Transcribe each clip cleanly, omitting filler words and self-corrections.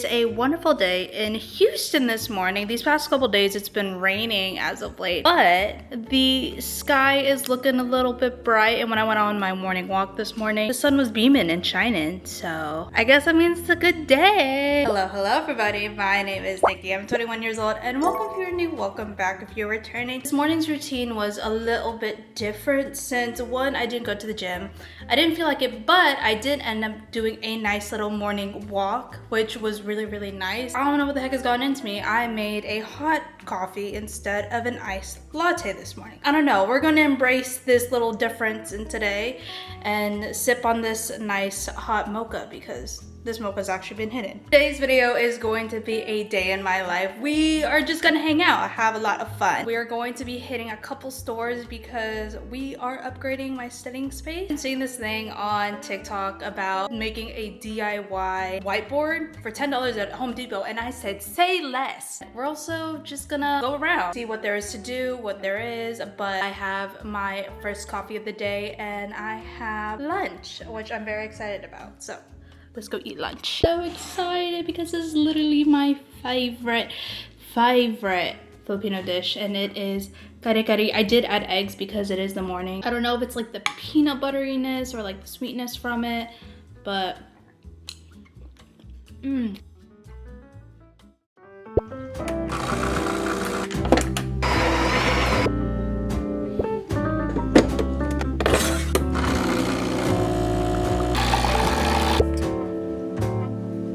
is a wonderful day in Houston this morning. These past couple days it's been raining as of late, but the sky is looking a little bit bright, and when I went on my morning walk this morning, the sun was beaming and shining, so I guess that means it's a good day. Hello everybody, my name is Nikki. I'm 21 years old, and welcome if you're new, welcome back if you're returning. This morning's routine was a little bit different since one, I didn't go to the gym. I didn't feel like it, but I did end up doing a nice little morning walk, which was really nice. I don't know what the heck has gone into me. I made a hot coffee instead of an iced latte this morning. I don't know, we're gonna embrace this little difference in today and sip on this nice hot mocha because this mocha's actually been hidden. Today's video is going to be a day in my life. We are just gonna hang out, have a lot of fun. We are going to be hitting a couple stores because we are upgrading my studying space. I'm seeing this thing on TikTok about making a DIY whiteboard for $10 at Home Depot, and I said, say less. We're also just gonna go around, see what there is to do, what there is, but I have my first coffee of the day and I have lunch, which I'm very excited about. So let's go eat lunch. So excited because this is literally my favorite Filipino dish, and it is kare kare. I did add eggs because it is the morning. I don't know if it's like the peanut butteriness or like the sweetness from it, but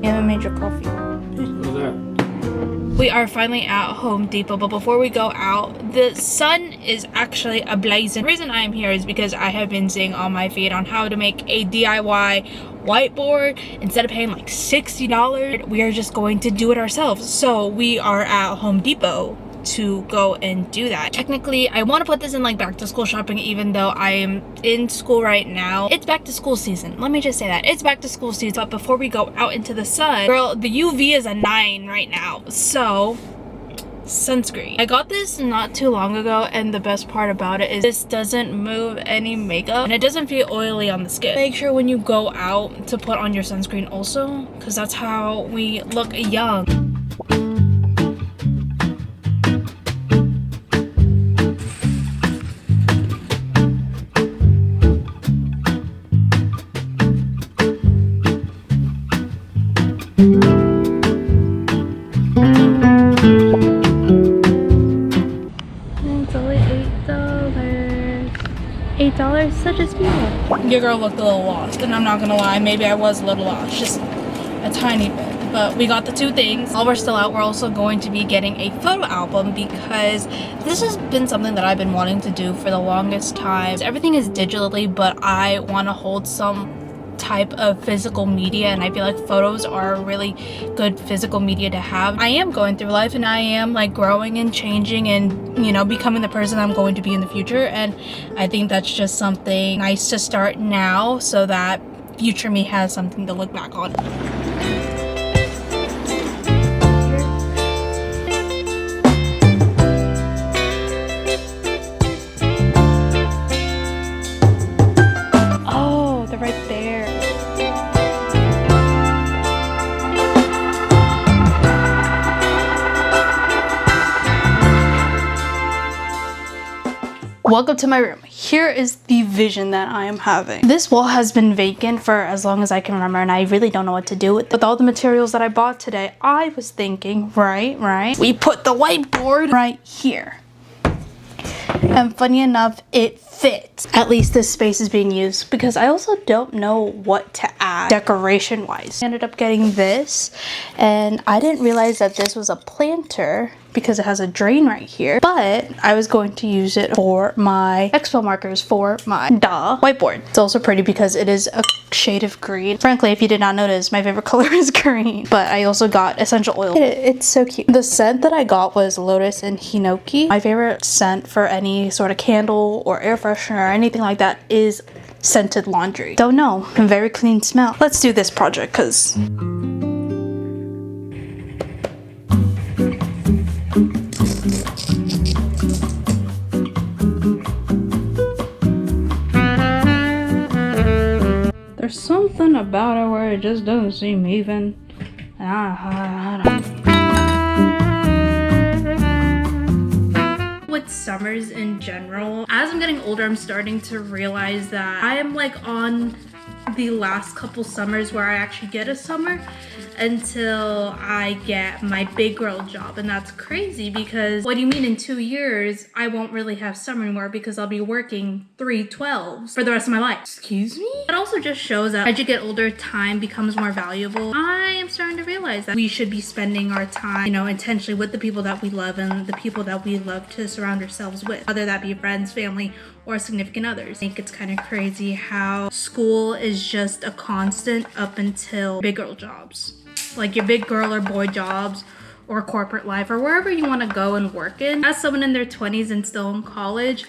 You haven't made your coffee. What's that? We are finally at Home Depot, but before we go out, the sun is actually ablazing. The reason I am here is because I have been seeing on my feed on how to make a DIY whiteboard. Instead of paying like $60, we are just going to do it ourselves. So we are at Home Depot to go and do that. Technically, I want to put this in like back to school shopping, even though I am in school right now. It's back to school season. Let me just say that. It's back to school season. But before we go out into the sun, girl, the UV is a 9 right now. So sunscreen. I got this not too long ago, and the best part about it is this doesn't move any makeup and it doesn't feel oily on the skin. Make sure when you go out to put on your sunscreen also, because that's how we look young. $8, such a steal. Your girl looked a little lost, and I'm not gonna lie, maybe I was a little lost, just a tiny bit. But we got the two things. While we're still out, we're also going to be getting a photo album because this has been something that I've been wanting to do for the longest time. Everything is digitally, but I want to hold some type of physical media, and I feel like photos are a really good physical media to have. I am going through life and I am like growing and changing and, you know, becoming the person I'm going to be in the future, and I think that's just something nice to start now so that future me has something to look back on. Oh, they're right there. Welcome to my room. Here is the vision that I am having. This wall has been vacant for as long as I can remember, and I really don't know what to do with it. With all the materials that I bought today, I was thinking, right, we put the whiteboard right here. And funny enough, it fits. At least this space is being used because I also don't know what to add decoration wise. I ended up getting this, and I didn't realize that this was a planter because it has a drain right here, but I was going to use it for my expo markers for my whiteboard. It's also pretty because it is a shade of green. Frankly, if you did not notice, my favorite color is green, but I also got essential oil. It's so cute. The scent that I got was lotus and hinoki. My favorite scent for any sort of candle or air freshener or anything like that is scented laundry. Don't know, a very clean smell. Let's do this project because there's something about it where it just doesn't seem even. With summers in general, as I'm getting older, I'm starting to realize that I am like on the last couple summers where I actually get a summer until I get my big girl job. And that's crazy because what do you mean in 2 years I won't really have summer anymore because I'll be working 3/12s for the rest of my life. Excuse me? It also just shows that as you get older, time becomes more valuable. I am starting to realize that we should be spending our time, you know, intentionally with the people that we love and the people that we love to surround ourselves with, whether that be friends, family, or significant others. I think it's kind of crazy how school is just a constant up until big girl jobs. Like your big girl or boy jobs or corporate life or wherever you want to go and work in. As someone in their 20s and still in college,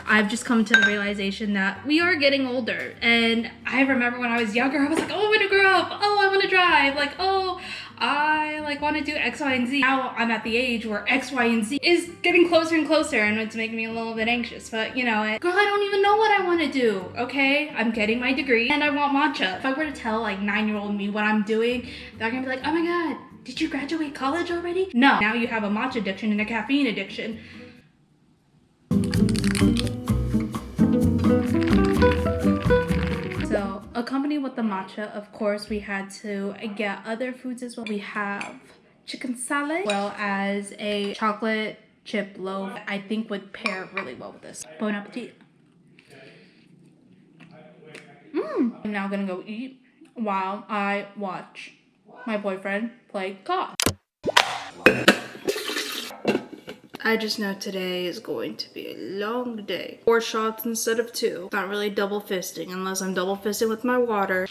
I've just come to the realization that we are getting older. And I remember when I was younger, I was like, oh, I want to grow up. Oh, I want to drive. Like, oh, I like want to do X, Y, and Z. Now I'm at the age where X, Y, and Z is getting closer and closer, and it's making me a little bit anxious. But you know, girl, I don't even know what I want to do. Okay, I'm getting my degree and I want matcha. If I were to tell like 9-year-old me what I'm doing, they're gonna be like, oh my god, did you graduate college already? No, now you have a matcha addiction and a caffeine addiction. So, accompanied with the matcha, of course, we had to get other foods as well. We have chicken salad, as well as a chocolate chip loaf. I think would pair really well with this. Bon appetit. I'm now gonna go eat while I watch my boyfriend play COD. I just know today is going to be a long day. 4 shots instead of 2. Not really double fisting unless I'm double fisting with my water.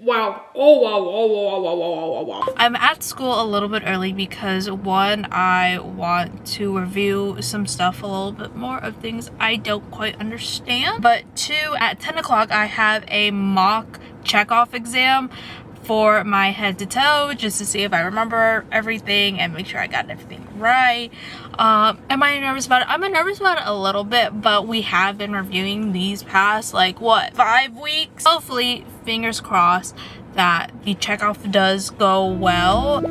Wow. Oh, wow, wow, wow, wow, wow, wow, wow. I'm at school a little bit early because 1, I want to review some stuff a little bit more of things I don't quite understand. But 2, at 10 o'clock, I have a mock checkoff exam for my head to toe, just to see if I remember everything and make sure I got everything right. Am I nervous about it? I'm nervous about it a little bit, but we have been reviewing these past, like, what, 5 weeks? Hopefully, fingers crossed, that the checkoff does go well.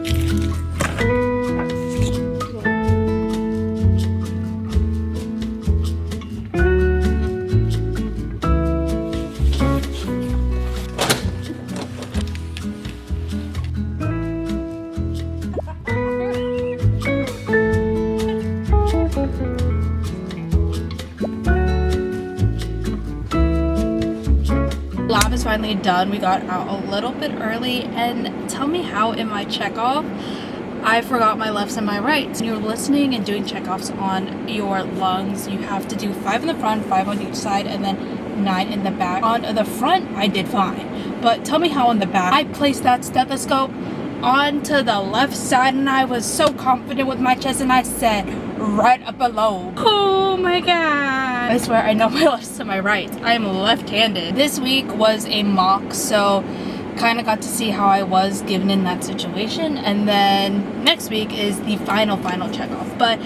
Lab is finally done. We got out a little bit early, and tell me how in my checkoff I forgot my lefts and my rights. When you're listening and doing checkoffs on your lungs, you have to do 5 in the front, 5 on each side, and then 9 in the back. On the front, I did fine, but tell me how on the back. I placed that stethoscope onto the left side, and I was so confident with my chest, and I said right up below. Oh my god, I swear I know my lefts and my rights. I am left-handed. This week was a mock, so kind of got to see how I was given in that situation, and then next week is the final checkoff. But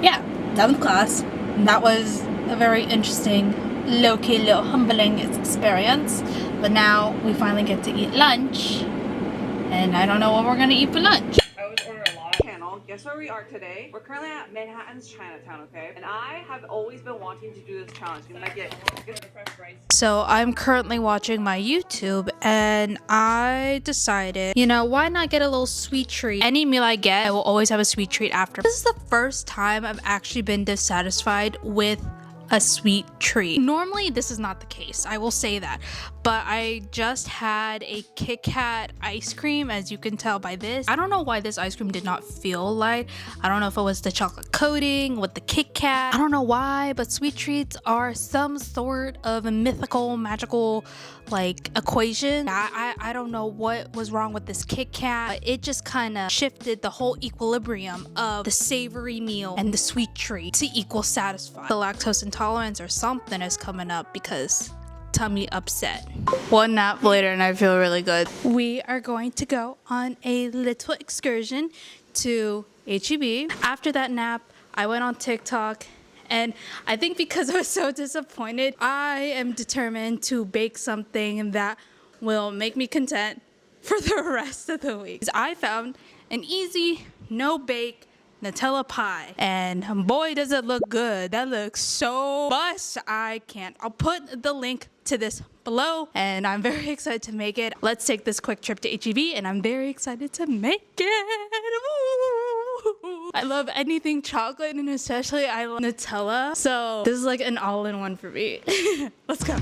yeah, done with class. That was a very interesting, low-key, little humbling experience. But now we finally get to eat lunch, and I don't know what we're gonna eat for lunch. I always order a lot. Channel. Guess where we are today? We're currently at Manhattan's Chinatown, okay? And I have always been wanting to do this challenge. And I get fresh rice. So I'm currently watching my YouTube, and I decided, you know, why not get a little sweet treat? Any meal I get, I will always have a sweet treat after. This is the first time I've actually been dissatisfied with a sweet treat. Normally this is not the case, I will say that, but I just had a Kit Kat ice cream, as you can tell by this. I don't know why this ice cream did not feel light. I don't know if it was the chocolate coating with the Kit Kat. I don't know why, but sweet treats are some sort of a mythical, magical like equation. I don't know what was wrong with this Kit Kat, but it just kind of shifted the whole equilibrium of the savory meal and the sweet treat to equal satisfied. The lactose intolerance or something is coming up because tummy upset. 1 nap later and I feel really good. We are going to go on a little excursion to HEB. After that nap, I went on TikTok, and I think because I was so disappointed, I am determined to bake something that will make me content for the rest of the week. I found an easy, no bake Nutella pie, and boy does it look good. That looks so bust. I can't. I'll put the link to this below, and I'm very excited to make it. Let's take this quick trip to HEB, and I'm very excited to make it. Ooh. I love anything chocolate, and especially I love Nutella, so this is like an all-in-one for me. Let's go.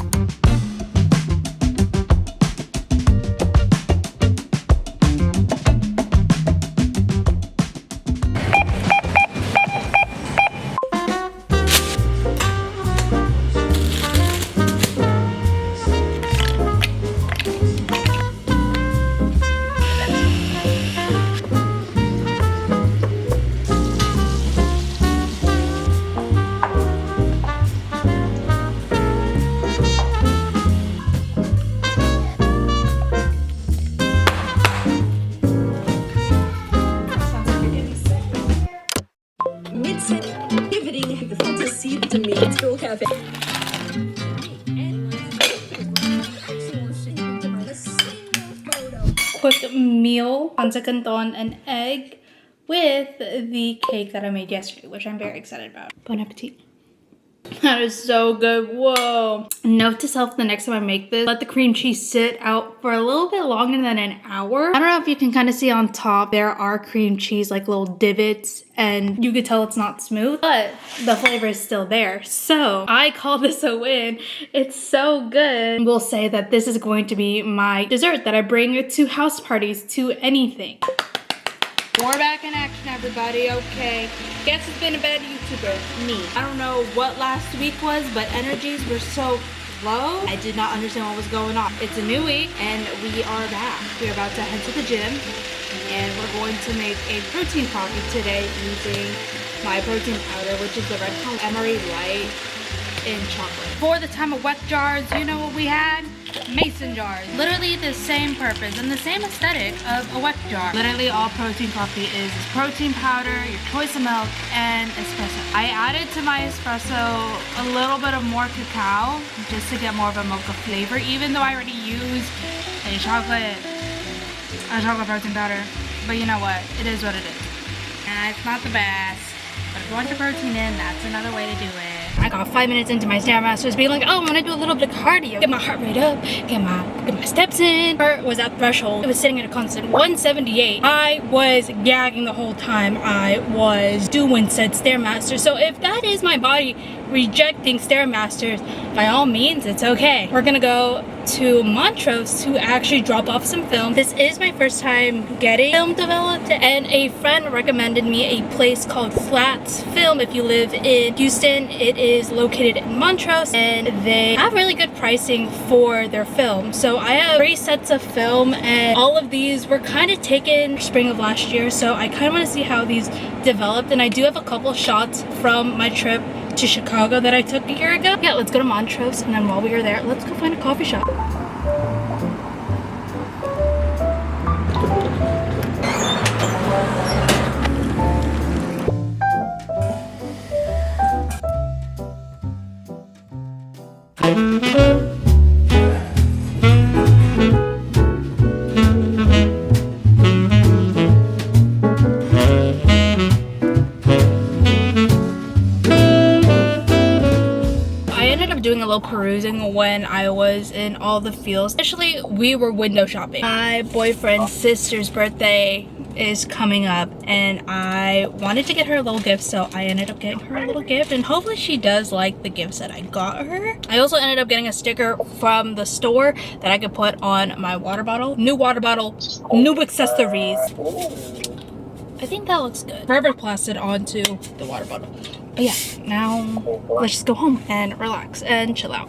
Quick meal, panza canton, and egg with the cake that I made yesterday, which I'm very excited about. Bon appetit. That is so good. Whoa. Note to self, the next time I make this, let the cream cheese sit out for a little bit longer than an hour. I don't know if you can kind of see on top, there are cream cheese, like little divots, and you could tell it's not smooth, but the flavor is still there. So I call this a win. It's so good. We'll say that this is going to be my dessert that I bring to house parties, to anything. We're back in action, everybody. Okay, guess who's been a bad YouTuber? Me. I don't know what last week was, but energies were so low. I did not understand what was going on. It's a new week, and we are back. We're about to head to the gym, and we're going to make a protein coffee today using my protein powder, which is the Red Column Emery Light in chocolate. For the time of wet jars, you know what we had? Mason jars. Literally the same purpose and the same aesthetic of a wet jar. Literally all protein coffee is protein powder, your choice of milk, and espresso. I added to my espresso a little bit of more cacao just to get more of a mocha flavor, even though I already used a chocolate protein powder. But you know what? It is what it is. And it's not the best, but if you want your protein in, that's another way to do it. I got 5 minutes into my Stairmasters being like, oh, I'm gonna do a little bit of cardio, get my heart rate up, get my steps in. Heart was at threshold. It was sitting at a constant 178. I was gagging the whole time I was doing said Stairmaster. So if that is my body rejecting Stairmasters, by all means, it's okay. We're gonna go to Montrose to actually drop off some film. This is my first time getting film developed, and a friend recommended me a place called Flats Film. If you live in Houston, it is located in Montrose, and they have really good pricing for their film. So I have 3 sets of film, and all of these were kind of taken spring of last year, so I kind of want to see how these developed. And I do have a couple shots from my trip to Chicago that I took a year ago. Yeah, let's go to Montrose, and then while we are there, let's go find a coffee shop. Doing a little perusing when I was in all the fields. Actually, we were window shopping. My boyfriend's sister's birthday is coming up, and I wanted to get her a little gift, so I ended up getting her a little gift, and hopefully she does like the gifts that I got her. I also ended up getting a sticker from the store that I could put on my water bottle. New water bottle, new accessories. I think that looks good. Forever plastered onto the water bottle. But yeah, now let's just go home and relax and chill out.